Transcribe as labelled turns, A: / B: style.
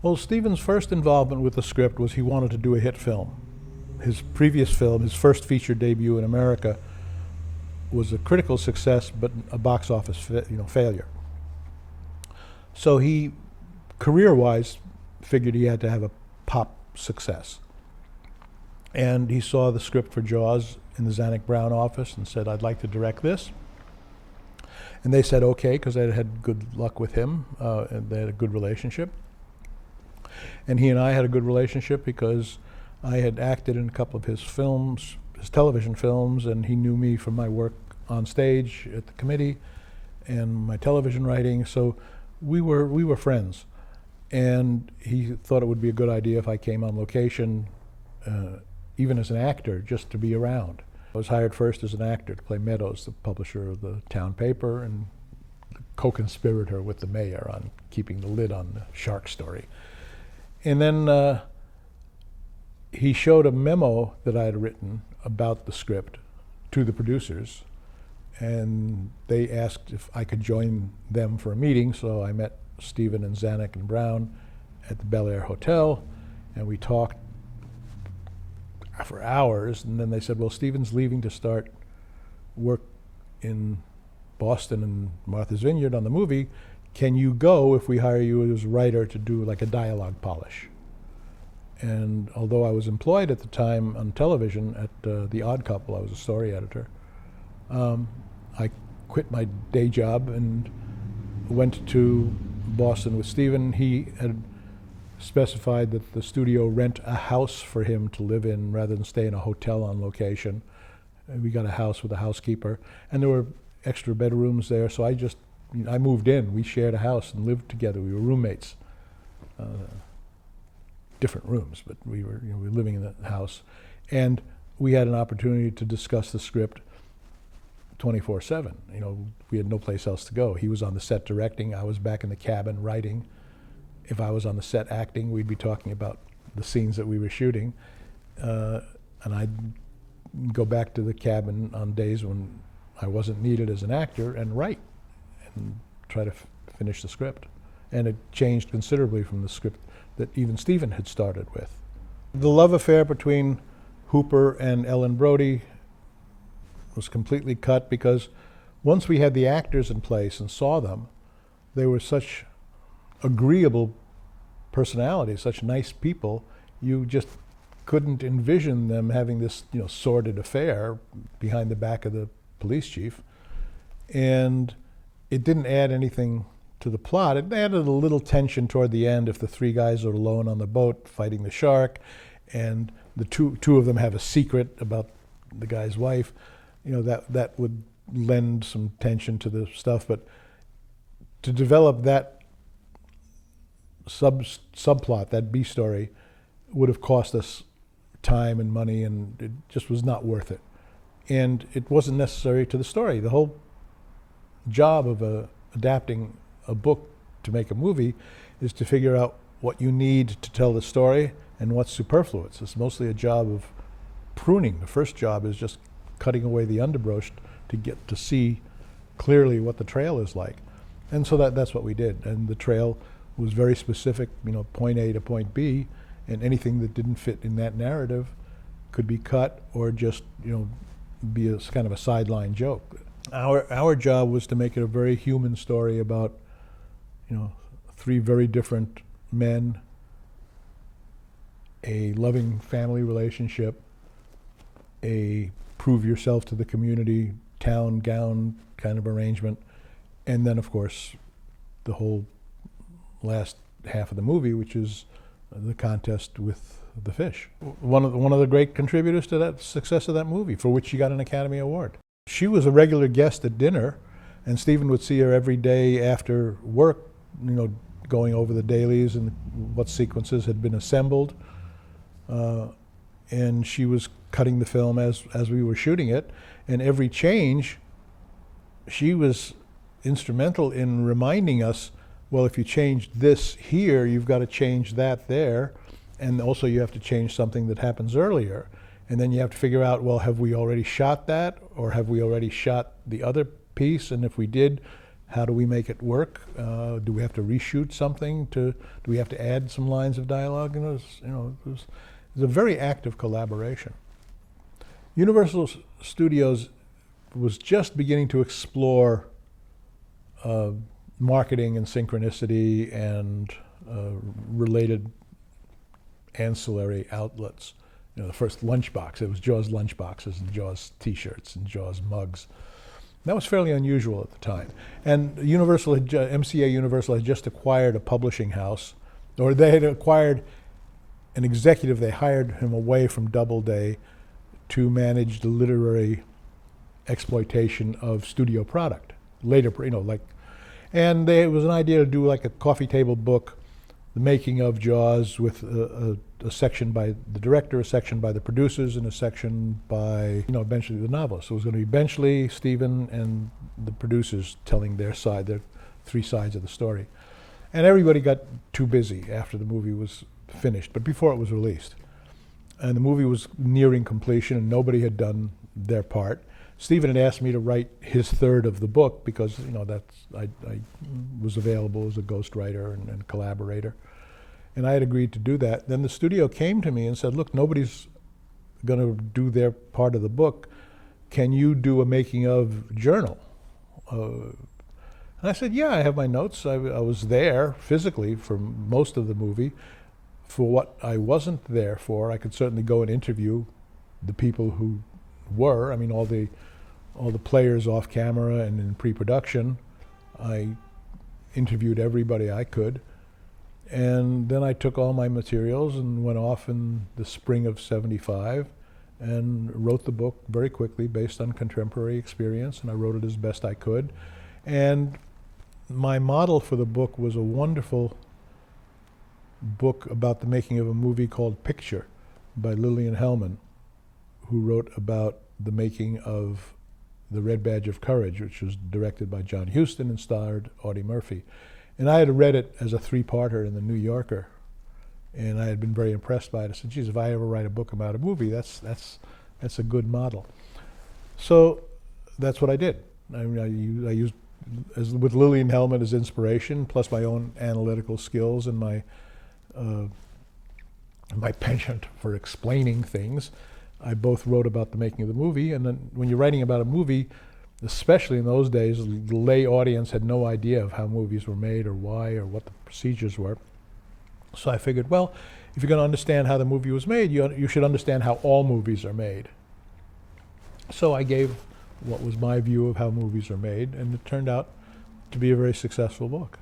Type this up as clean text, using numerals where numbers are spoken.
A: Well, Steven's first involvement with the script was he wanted to do a hit film. His previous film, his first feature debut in America, was a critical success but a box office failure. So he, career-wise, figured he had to have a pop success. And he saw the script for Jaws in the Zanuck Brown office and said, "I'd like to direct this." And they said okay, because they had good luck with him, and they had a good relationship. And he and I had a good relationship because I had acted in a couple of his films, his television films, and he knew me from my work on stage at the committee and my television writing. So we were friends. And he thought it would be a good idea if I came on location, even as an actor, just to be around. I was hired first as an actor to play Meadows, the publisher of the town paper, and the co-conspirator with the mayor on keeping the lid on the shark story. And then he showed a memo that I had written about the script to the producers, and they asked if I could join them for a meeting. So I met Steven and Zanuck and Brown at the Bel Air Hotel, and we talked for hours. And then they said, "Well, Steven's leaving to start work in Boston and Martha's Vineyard on the movie. Can you go if we hire you as a writer to do like a dialogue polish?" And although I was employed at the time on television at The Odd Couple, I was a story editor, I quit my day job and went to Boston with Steven. He had specified that the studio rent a house for him to live in rather than stay in a hotel on location. And we got a house with a housekeeper, and there were extra bedrooms there, so I moved in. We shared a house and lived together. We were roommates. Different rooms, but we were living in the house. And we had an opportunity to discuss the script 24/7. We had no place else to go. He was on the set directing, I was back in the cabin writing. If I was on the set acting, we'd be talking about the scenes that we were shooting. And I'd go back to the cabin on days when I wasn't needed as an actor and write and try to finish the script. And it changed considerably from the script that even Steven had started with. The love affair between Hooper and Ellen Brody was completely cut because once we had the actors in place and saw them, they were such agreeable personalities, such nice people, you just couldn't envision them having this sordid affair behind the back of the police chief. And it didn't add anything to the plot. It added a little tension toward the end if the three guys are alone on the boat fighting the shark, and the two of them have a secret about the guy's wife. That would lend some tension to the stuff. But to develop that subplot, that B story, would have cost us time and money, and it just was not worth it. And it wasn't necessary to the story. The whole job of adapting a book to make a movie is to figure out what you need to tell the story and what's superfluous. It's mostly a job of pruning. The first job is just cutting away the underbrush to get to see clearly what the trail is like. And so that's what we did. And the trail was very specific, point A to point B, and anything that didn't fit in that narrative could be cut or just, be a kind of a sideline joke. Our job was to make it a very human story about three very different men, a loving family relationship, a prove yourself to the community, town gown kind of arrangement, and then of course the whole last half of the movie, which is the contest with the fish. One of the great contributors to that success of that movie, for which she got an Academy Award. She was a regular guest at dinner, and Steven would see her every day after work, going over the dailies and what sequences had been assembled. And she was cutting the film as we were shooting it, and every change, she was instrumental in reminding us, well, if you change this here, you've got to change that there, and also you have to change something that happens earlier. And then you have to figure out, well, have we already shot that, or have we already shot the other piece? And if we did, How do we make it work? Do we have to reshoot something? Do we have to add some lines of dialogue? And it was a very active collaboration. Universal Studios was just beginning to explore marketing and synchronicity and related ancillary outlets. The first lunchbox, it was Jaws lunchboxes and Jaws t-shirts and Jaws mugs. That was fairly unusual at the time. And MCA Universal had just acquired a publishing house, or they had acquired an executive. They hired him away from Doubleday to manage the literary exploitation of studio product. Later, and it was an idea to do like a coffee table book, the making of Jaws, with a section by the director, a section by the producers, and a section by, eventually the novelist. So it was going to be Benchley, Steven, and the producers telling their side, their three sides of the story. And everybody got too busy after the movie was finished, but before it was released. And the movie was nearing completion, and nobody had done their part. Steven had asked me to write his third of the book because, I was available as a ghostwriter and collaborator. And I had agreed to do that. Then the studio came to me and said, look, nobody's going to do their part of the book. Can you do a making of journal? And I said, yeah, I have my notes. I was there physically for most of the movie. For what I wasn't there for, I could certainly go and interview the people who were. All the players off camera and in pre-production. I interviewed everybody I could. And then I took all my materials and went off in the spring of '75 and wrote the book very quickly based on contemporary experience, and I wrote it as best I could. And my model for the book was a wonderful book about the making of a movie called Picture by Lillian Hellman, who wrote about the making of The Red Badge of Courage, which was directed by John Huston and starred Audie Murphy. And I had read it as a three-parter in the New Yorker, and I had been very impressed by it. I said, geez, if I ever write a book about a movie, that's a good model. So that's what I did. I used, with Lillian Hellman as inspiration, plus my own analytical skills and my penchant for explaining things. I both wrote about the making of the movie, and then when you're writing about a movie, especially in those days, the lay audience had no idea of how movies were made or why or what the procedures were. So I figured, well, if you're going to understand how the movie was made, you should understand how all movies are made. So I gave what was my view of how movies are made, and it turned out to be a very successful book.